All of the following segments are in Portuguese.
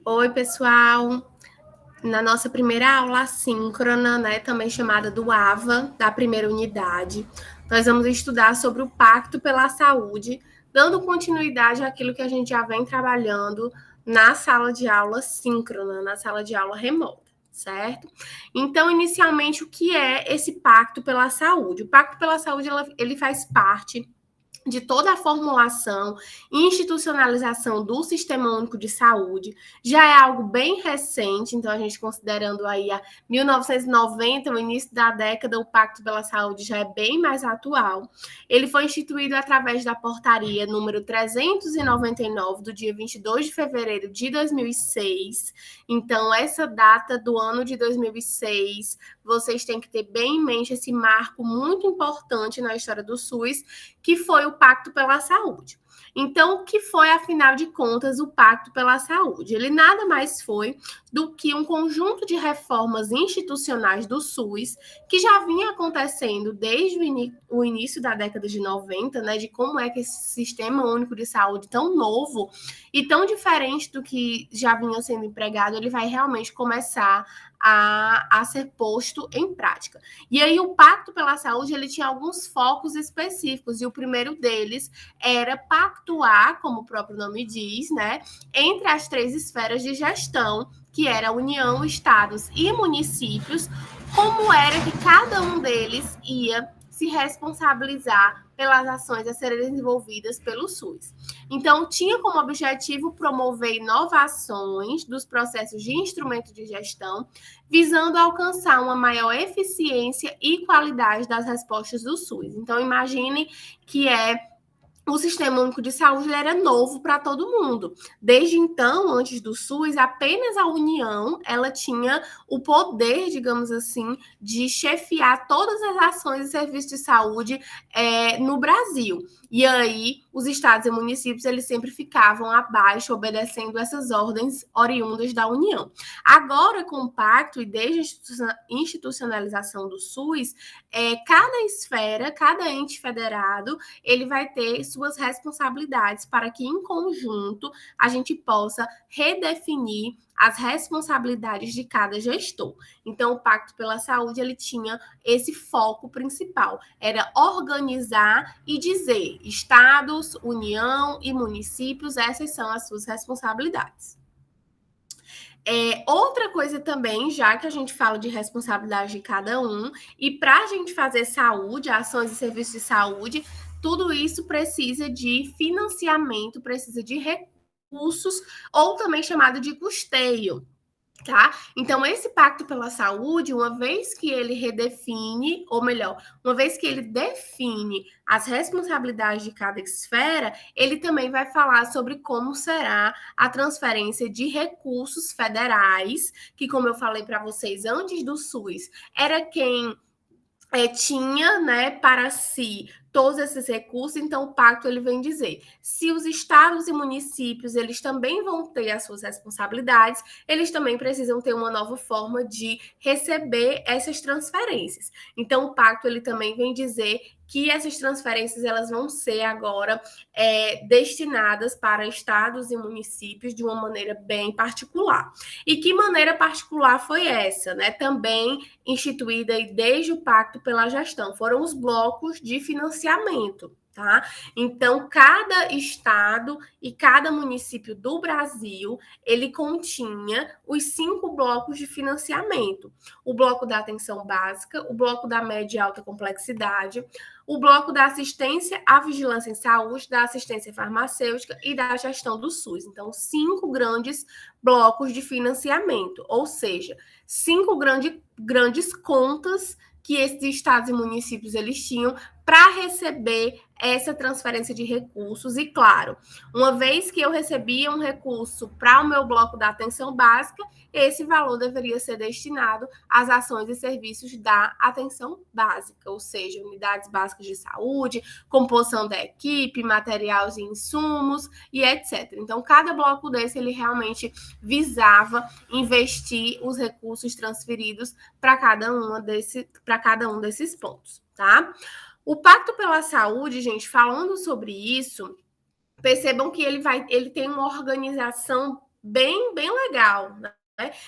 Oi, pessoal! Na nossa primeira aula assíncrona, né, também chamada do AVA, da primeira unidade, nós vamos estudar sobre o Pacto pela Saúde, dando continuidade àquilo que a gente já vem trabalhando na sala de aula síncrona, na sala de aula remota, certo? Então, inicialmente, o que é esse Pacto pela Saúde? O Pacto pela Saúde, ele faz parte de toda a formulação e institucionalização do Sistema Único de Saúde. Já é algo bem recente, então a gente considerando aí a 1990, o início da década, o Pacto pela Saúde já é bem mais atual. Ele foi instituído através da portaria número 399 do dia 22 de fevereiro de 2006. Então essa data do ano de 2006, vocês têm que ter bem em mente esse marco muito importante na história do SUS, que foi o Pacto pela Saúde. Então, o que foi, afinal de contas, o Pacto pela Saúde? Ele nada mais foi do que um conjunto de reformas institucionais do SUS que já vinha acontecendo desde o início da década de 90, né, de como é que esse Sistema Único de Saúde tão novo e tão diferente do que já vinha sendo empregado, ele vai realmente começar a ser posto em prática. E aí o Pacto pela Saúde, ele tinha alguns focos específicos, e o primeiro deles era pactuar, como o próprio nome diz, né, entre as três esferas de gestão, que era a União, Estados e municípios, como era que cada um deles ia se responsabilizar pelas ações a serem desenvolvidas pelo SUS. Então, tinha como objetivo promover inovações dos processos de instrumento de gestão, visando alcançar uma maior eficiência e qualidade das respostas do SUS. Então, imagine que o Sistema Único de Saúde era novo para todo mundo. Desde então, antes do SUS, apenas a União ela tinha o poder, digamos assim, de chefiar todas as ações e serviços de saúde no Brasil. E aí, os estados e municípios eles sempre ficavam abaixo, obedecendo essas ordens oriundas da União. Agora, com o pacto e desde a institucionalização do SUS, cada esfera, cada ente federado, ele vai ter suas responsabilidades para que, em conjunto, a gente possa redefinir as responsabilidades de cada gestor. Então, o Pacto pela Saúde, ele tinha esse foco principal, era organizar e dizer, estados, União e municípios, essas são as suas responsabilidades. Outra coisa também, já que a gente fala de responsabilidade de cada um, e para a gente fazer saúde, ações e serviços de saúde, tudo isso precisa de financiamento, precisa de recursos, ou também chamado de custeio. Tá? Então, esse Pacto pela Saúde, uma vez que ele redefine, ou melhor, uma vez que ele define as responsabilidades de cada esfera, ele também vai falar sobre como será a transferência de recursos federais, que, como eu falei para vocês antes do SUS, era quem tinha, né, para si todos esses recursos. Então o pacto ele vem dizer, se os estados e municípios eles também vão ter as suas responsabilidades, eles também precisam ter uma nova forma de receber essas transferências. Então o pacto ele também vem dizer que essas transferências elas vão ser agora destinadas para estados e municípios de uma maneira bem particular. E que maneira particular foi essa, né? Também instituída desde o Pacto pela Gestão, foram os blocos de financiamento. Tá? Então, cada estado e cada município do Brasil, ele continha os 5 blocos de financiamento. O bloco da atenção básica, o bloco da média e alta complexidade, o bloco da assistência à vigilância em saúde, da assistência farmacêutica e da gestão do SUS. Então, 5 grandes blocos de financiamento, ou seja, 5 grandes contas que esses estados e municípios eles tinham para receber essa transferência de recursos. E, claro, uma vez que eu recebia um recurso para o meu bloco da atenção básica, esse valor deveria ser destinado às ações e serviços da atenção básica, ou seja, unidades básicas de saúde, composição da equipe, materiais e insumos e etc. Então, cada bloco desse, ele realmente visava investir os recursos transferidos para cada um desses pontos, tá? O Pacto pela Saúde, gente, falando sobre isso, percebam que ele tem uma organização bem legal, né?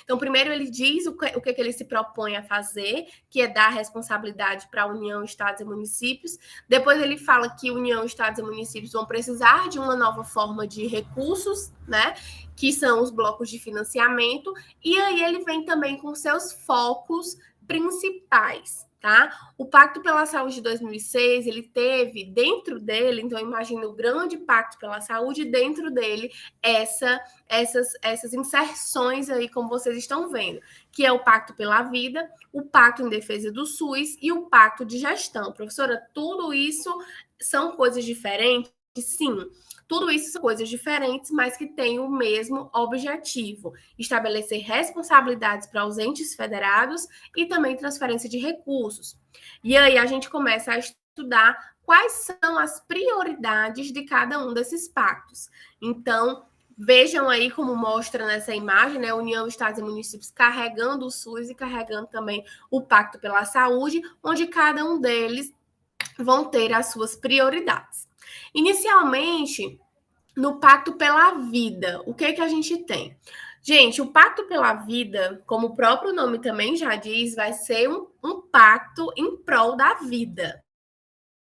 Então, primeiro ele diz o que ele se propõe a fazer, que é dar responsabilidade para a União, Estados e municípios. Depois ele fala que União, Estados e municípios vão precisar de uma nova forma de recursos, né? Que são os blocos de financiamento. E aí ele vem também com seus focos principais, tá? O Pacto pela Saúde de 2006, ele teve dentro dele, então imagina o grande Pacto pela Saúde, dentro dele essas inserções aí, como vocês estão vendo, que é o Pacto pela Vida, o Pacto em Defesa do SUS e o Pacto de Gestão. Professora, tudo isso são coisas diferentes? Sim. Tudo isso são coisas diferentes, mas que têm o mesmo objetivo: estabelecer responsabilidades para os entes federados e também transferência de recursos. E aí a gente começa a estudar quais são as prioridades de cada um desses pactos. Então, vejam aí como mostra nessa imagem, né? União, Estados e municípios carregando o SUS e carregando também o Pacto pela Saúde, onde cada um deles vão ter as suas prioridades. Inicialmente, no Pacto pela Vida, o que é que a gente tem? Gente, o Pacto pela Vida, como o próprio nome também já diz, vai ser um pacto em prol da vida,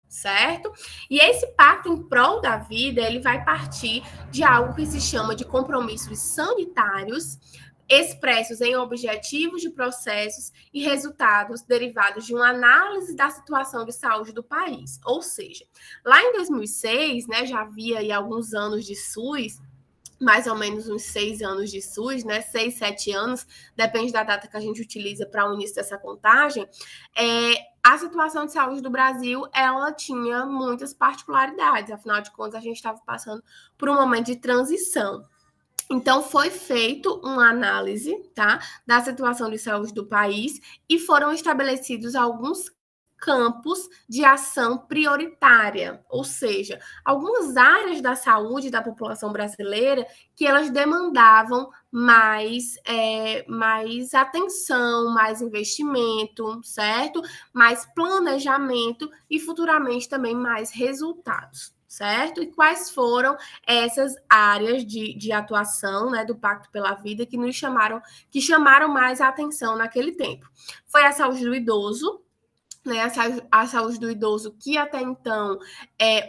certo? E esse pacto em prol da vida, ele vai partir de algo que se chama de compromissos sanitários, expressos em objetivos de processos e resultados derivados de uma análise da situação de saúde do país. Ou seja, lá em 2006, né, já havia aí alguns anos de SUS, mais ou menos uns 6 anos de SUS, né? 6, 7 anos, depende da data que a gente utiliza para o início dessa contagem. A situação de saúde do Brasil, ela tinha muitas particularidades, afinal de contas, a gente estava passando por um momento de transição. Então, foi feito uma análise, tá, da situação de saúde do país e foram estabelecidos alguns campos de ação prioritária, ou seja, algumas áreas da saúde da população brasileira que elas demandavam mais atenção, mais investimento, certo? Mais planejamento e futuramente também mais resultados, certo? E quais foram essas áreas de atuação, né, do Pacto pela Vida que chamaram mais a atenção naquele tempo? Foi a saúde do idoso, né, a saúde do idoso, que até então,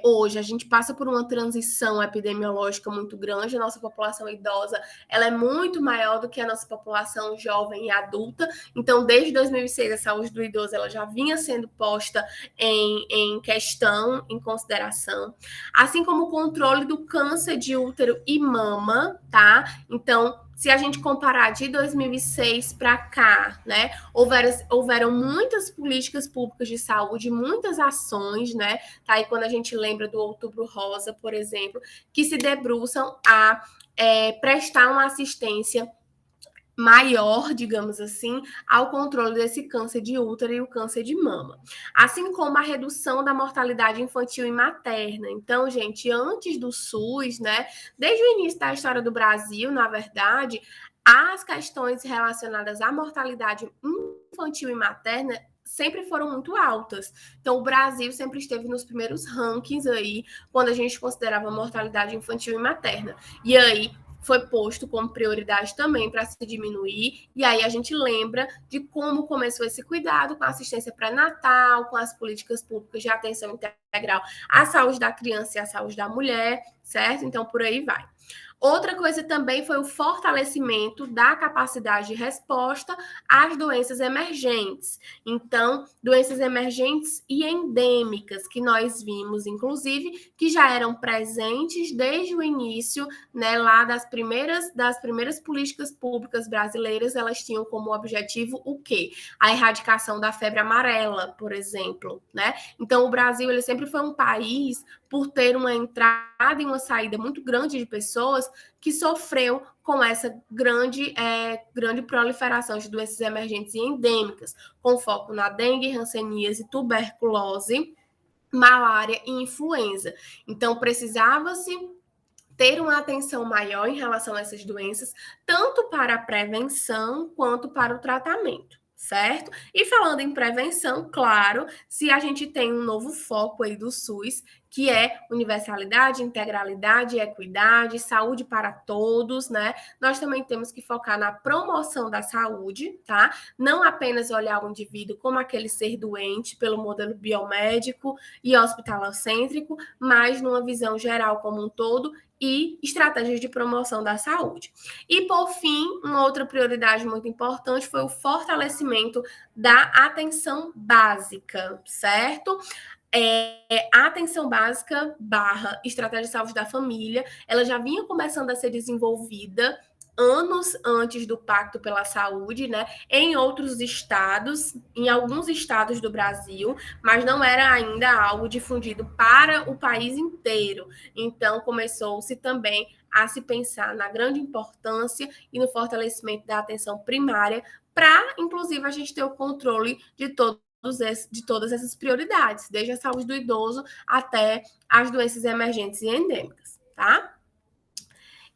hoje, a gente passa por uma transição epidemiológica muito grande. A nossa população idosa, ela é muito maior do que a nossa população jovem e adulta. Então, desde 2006, a saúde do idoso ela já vinha sendo posta em questão, em consideração. Assim como o controle do câncer de útero e mama, tá? Então, se a gente comparar de 2006 para cá, né, houveram muitas políticas públicas de saúde, muitas ações, né, tá aí quando a gente lembra do Outubro Rosa, por exemplo, que se debruçam a prestar uma assistência maior, digamos assim, ao controle desse câncer de útero e o câncer de mama. Assim como a redução da mortalidade infantil e materna. Então, gente, antes do SUS, né, desde o início da história do Brasil, na verdade, as questões relacionadas à mortalidade infantil e materna sempre foram muito altas. Então, o Brasil sempre esteve nos primeiros rankings aí, quando a gente considerava mortalidade infantil e materna. E aí, foi posto como prioridade também para se diminuir, e aí a gente lembra de como começou esse cuidado com a assistência pré-natal, com as políticas públicas de atenção integral à saúde da criança e à saúde da mulher, certo? Então, por aí vai. Outra coisa também foi o fortalecimento da capacidade de resposta às doenças emergentes. Então, doenças emergentes e endêmicas, que nós vimos, inclusive, que já eram presentes desde o início, né, lá das primeiras políticas públicas brasileiras, elas tinham como objetivo o quê? A erradicação da febre amarela, por exemplo, né? Então, o Brasil, ele sempre foi um país, por ter uma entrada e uma saída muito grande de pessoas, que sofreu com essa grande proliferação de doenças emergentes e endêmicas, com foco na dengue, hanseníase, tuberculose, malária e influenza. Então, precisava-se ter uma atenção maior em relação a essas doenças, tanto para a prevenção quanto para o tratamento, certo? E falando em prevenção, claro, se a gente tem um novo foco aí do SUS, que é universalidade, integralidade, equidade, saúde para todos, né? Nós também temos que focar na promoção da saúde, tá? Não apenas olhar o indivíduo como aquele ser doente pelo modelo biomédico e hospitalocêntrico, mas numa visão geral como um todo e estratégias de promoção da saúde. E, por fim, uma outra prioridade muito importante foi o fortalecimento da atenção básica, certo? A atenção básica / estratégia de saúde da família, ela já vinha começando a ser desenvolvida anos antes do Pacto pela Saúde, né? Em outros estados, em alguns estados do Brasil, mas não era ainda algo difundido para o país inteiro. Então, começou-se também a se pensar na grande importância e no fortalecimento da atenção primária para, inclusive, a gente ter o controle de todas essas prioridades, desde a saúde do idoso até as doenças emergentes e endêmicas, tá?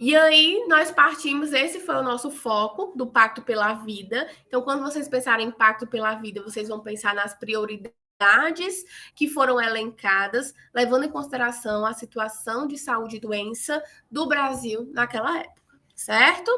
E aí, nós partimos, esse foi o nosso foco do Pacto pela Vida. Então, quando vocês pensarem em Pacto pela Vida, vocês vão pensar nas prioridades que foram elencadas, levando em consideração a situação de saúde e doença do Brasil naquela época, certo?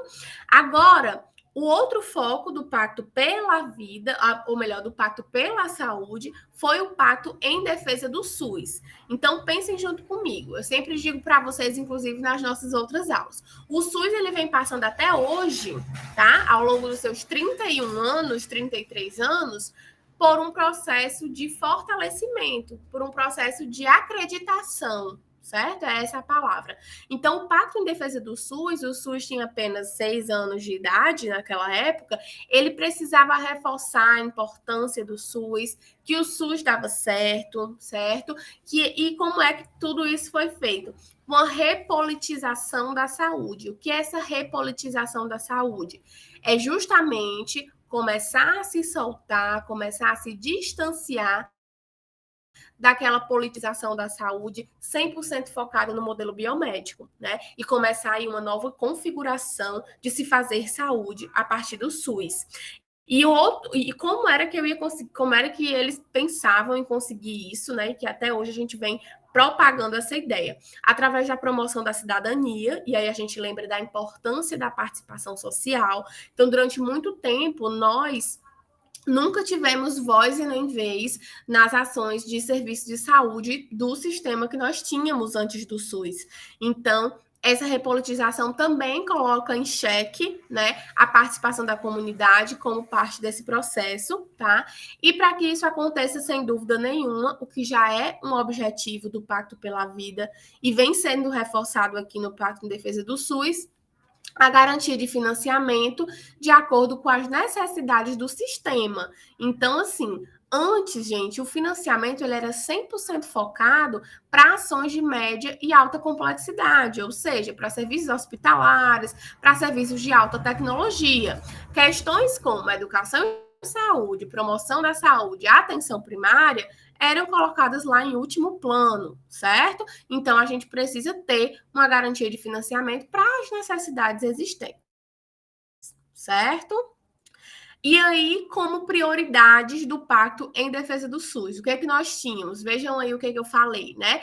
Agora, o outro foco do Pacto pela Vida, ou melhor, do Pacto pela Saúde, foi o Pacto em Defesa do SUS. Então, pensem junto comigo. Eu sempre digo para vocês, inclusive nas nossas outras aulas. O SUS ele vem passando até hoje, tá? Ao longo dos seus 31 anos, 33 anos, por um processo de fortalecimento, por um processo de acreditação, certo? É essa a palavra. Então, o Pacto em Defesa do SUS, o SUS tinha apenas 6 anos de idade naquela época, ele precisava reforçar a importância do SUS, que o SUS dava certo, certo? E como é que tudo isso foi feito? Uma repolitização da saúde. O que é essa repolitização da saúde? É justamente começar a se soltar, começar a se distanciar daquela politização da saúde 100% focada no modelo biomédico, né? E começar aí uma nova configuração de se fazer saúde a partir do SUS. E como era que eu ia conseguir, como era que eles pensavam em conseguir isso, né? Que até hoje a gente vem propagando essa ideia, através da promoção da cidadania, e aí a gente lembra da importância da participação social. Então, durante muito tempo, nós nunca tivemos voz e nem vez nas ações de serviço de saúde do sistema que nós tínhamos antes do SUS. Então, essa repolitização também coloca em xeque, né, a participação da comunidade como parte desse processo, tá? E para que isso aconteça, sem dúvida nenhuma, o que já é um objetivo do Pacto pela Vida e vem sendo reforçado aqui no Pacto em Defesa do SUS, a garantia de financiamento de acordo com as necessidades do sistema. Então, assim, antes, gente, o financiamento ele era 100% focado para ações de média e alta complexidade, ou seja, para serviços hospitalares, para serviços de alta tecnologia. Questões como educação e saúde, promoção da saúde, atenção primária, eram colocadas lá em último plano, certo? Então, a gente precisa ter uma garantia de financiamento para as necessidades existentes, certo? E aí, como prioridades do Pacto em Defesa do SUS, o que é que nós tínhamos? Vejam aí o que é que eu falei, né?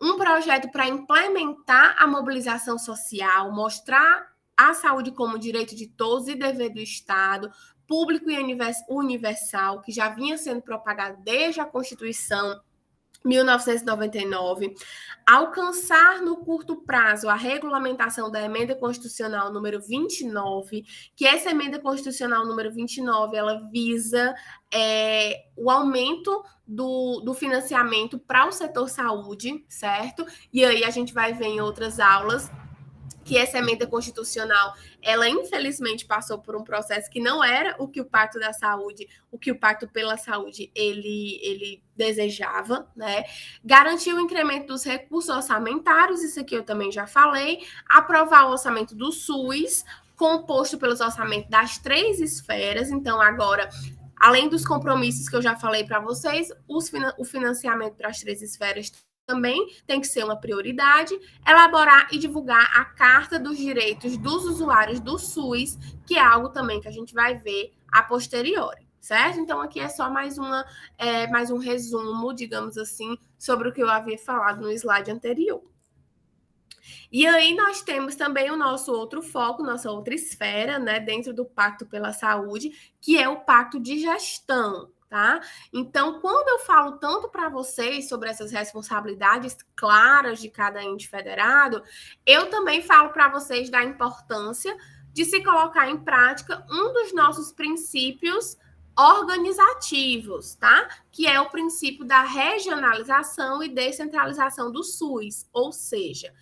Um projeto para implementar a mobilização social, mostrar a saúde como direito de todos e dever do Estado, público e universal, que já vinha sendo propagado desde a Constituição 1999, alcançar no curto prazo a regulamentação da emenda constitucional número 29, que essa emenda constitucional número 29, ela visa o aumento do financiamento para o setor saúde, certo? E aí a gente vai ver em outras aulas que essa emenda constitucional, ela infelizmente passou por um processo que não era o que o Pacto da Saúde, o que o Pacto pela Saúde ele desejava, né? Garantir o incremento dos recursos orçamentários, isso aqui eu também já falei, aprovar o orçamento do SUS, composto pelos orçamentos das 3 esferas, então agora além dos compromissos que eu já falei para vocês, o financiamento para as 3 esferas também tem que ser uma prioridade, elaborar e divulgar a Carta dos Direitos dos Usuários do SUS, que é algo também que a gente vai ver a posteriori, certo? Então, aqui é só mais um resumo, digamos assim, sobre o que eu havia falado no slide anterior. E aí nós temos também o nosso outro foco, nossa outra esfera, né, dentro do Pacto pela Saúde, que é o Pacto de Gestão, tá? Então, quando eu falo tanto para vocês sobre essas responsabilidades claras de cada ente federado, eu também falo para vocês da importância de se colocar em prática um dos nossos princípios organizativos, tá? Que é o princípio da regionalização e descentralização do SUS, ou seja,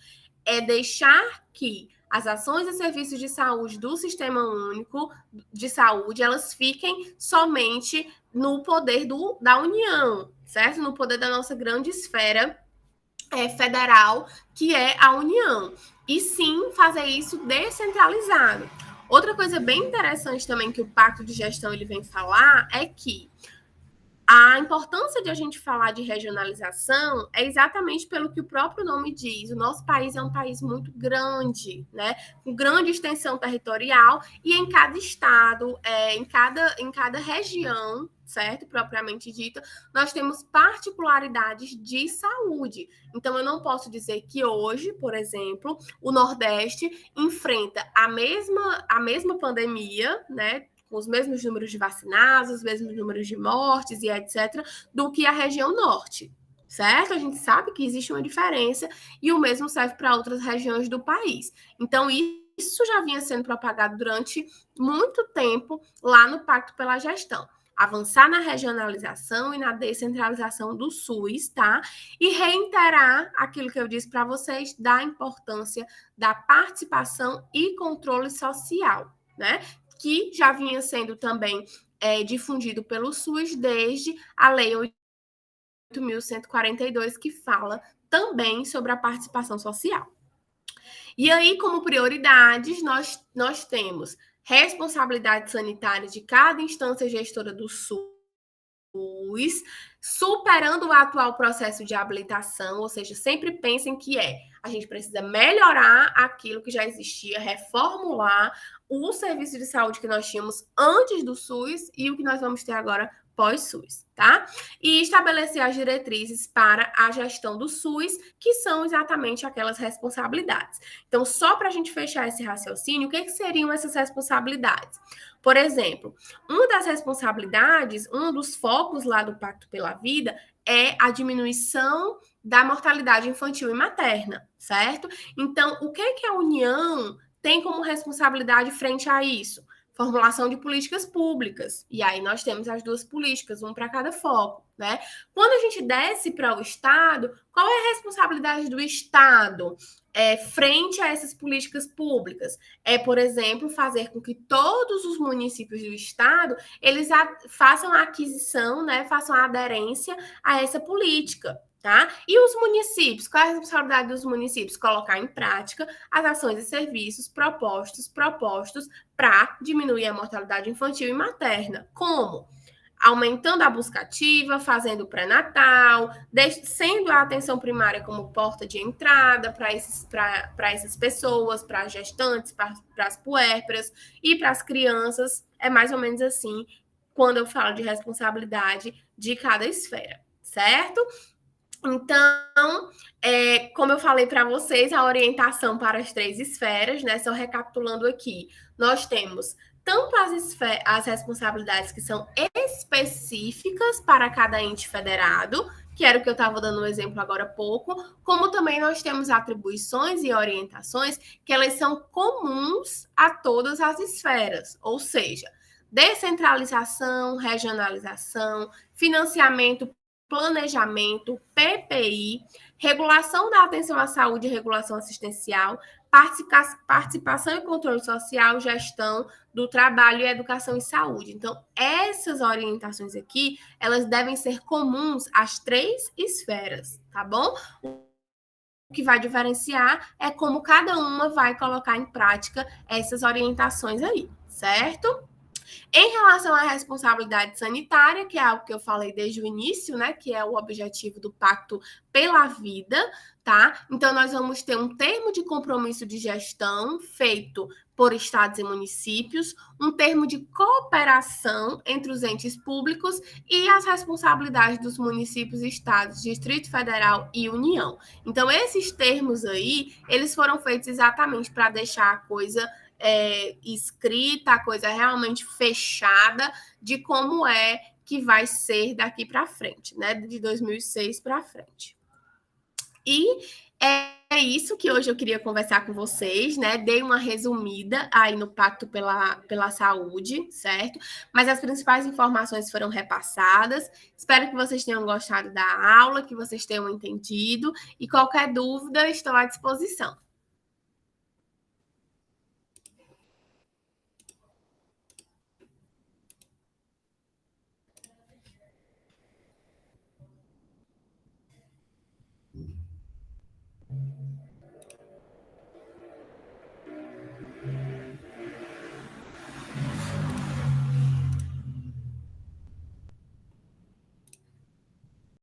é deixar que as ações e serviços de saúde do Sistema Único de Saúde, elas fiquem somente no poder da União, certo? No poder da nossa grande esfera federal, que é a União. E sim, fazer isso descentralizado. Outra coisa bem interessante também que o Pacto de Gestão ele vem falar é que a importância de a gente falar de regionalização é exatamente pelo que o próprio nome diz. O nosso país é um país muito grande, né? Com grande extensão territorial, e em cada estado, em cada região, certo? Propriamente dita, nós temos particularidades de saúde. Então, eu não posso dizer que hoje, por exemplo, o Nordeste enfrenta a mesma pandemia, né? Com os mesmos números de vacinados, os mesmos números de mortes e etc., do que a região norte, certo? A gente sabe que existe uma diferença e o mesmo serve para outras regiões do país. Então, isso já vinha sendo propagado durante muito tempo lá no Pacto pela Gestão. Avançar na regionalização e na descentralização do SUS, tá? E reiterar aquilo que eu disse para vocês da importância da participação e controle social, né? Que já vinha sendo também difundido pelo SUS desde a Lei 8.142, que fala também sobre a participação social. E aí, como prioridades, nós temos responsabilidade sanitária de cada instância gestora do SUS, superando o atual processo de habilitação, ou seja, sempre pensem que a gente precisa melhorar aquilo que já existia, reformular o serviço de saúde que nós tínhamos antes do SUS e o que nós vamos ter agora pós-SUS, tá? E estabelecer as diretrizes para a gestão do SUS, que são exatamente aquelas responsabilidades. Então, só para a gente fechar esse raciocínio, o que seriam essas responsabilidades? Por exemplo, uma das responsabilidades, um dos focos lá do Pacto pela Vida é a diminuição da mortalidade infantil e materna, certo? Então, o que a União tem como responsabilidade frente a isso? Formulação de políticas públicas. E aí nós temos as duas políticas, um para cada foco, né? Quando a gente desce para o Estado, qual é a responsabilidade do Estado frente a essas políticas públicas? Por exemplo, fazer com que todos os municípios do Estado eles façam a aquisição, né? Façam a aderência a essa política. Tá? E os municípios? Qual é a responsabilidade dos municípios? Colocar em prática as ações e serviços propostos para diminuir a mortalidade infantil e materna. Como? Aumentando a busca ativa, fazendo o pré-natal, sendo a atenção primária como porta de entrada para essas pessoas, para as gestantes, para as puérperas e para as crianças. É mais ou menos assim quando eu falo de responsabilidade de cada esfera, certo? Então, como eu falei para vocês, a orientação para as 3 esferas, né? Só recapitulando aqui, nós temos tanto as responsabilidades que são específicas para cada ente federado, que era o que eu estava dando um exemplo agora há pouco, como também nós temos atribuições e orientações que elas são comuns a todas as esferas, ou seja, descentralização, regionalização, financiamento, planejamento, PPI, regulação da atenção à saúde e regulação assistencial, participação e controle social, gestão do trabalho e educação e saúde. Então, essas orientações aqui, elas devem ser comuns às 3 esferas, tá bom? O que vai diferenciar é como cada uma vai colocar em prática essas orientações aí, certo? Em relação à responsabilidade sanitária, que é algo que eu falei desde o início, né, que é o objetivo do Pacto pela Vida, tá? Então, nós vamos ter um termo de compromisso de gestão feito por estados e municípios, um termo de cooperação entre os entes públicos e as responsabilidades dos municípios, estados, Distrito Federal e União. Então, esses termos aí, eles foram feitos exatamente para deixar a coisa escrita, a coisa realmente fechada de como é que vai ser daqui para frente, né? De 2006 para frente. E é isso que hoje eu queria conversar com vocês, né? Dei uma resumida aí no Pacto pela Saúde, certo? Mas as principais informações foram repassadas. Espero que vocês tenham gostado da aula, que vocês tenham entendido. E qualquer dúvida, estou à disposição.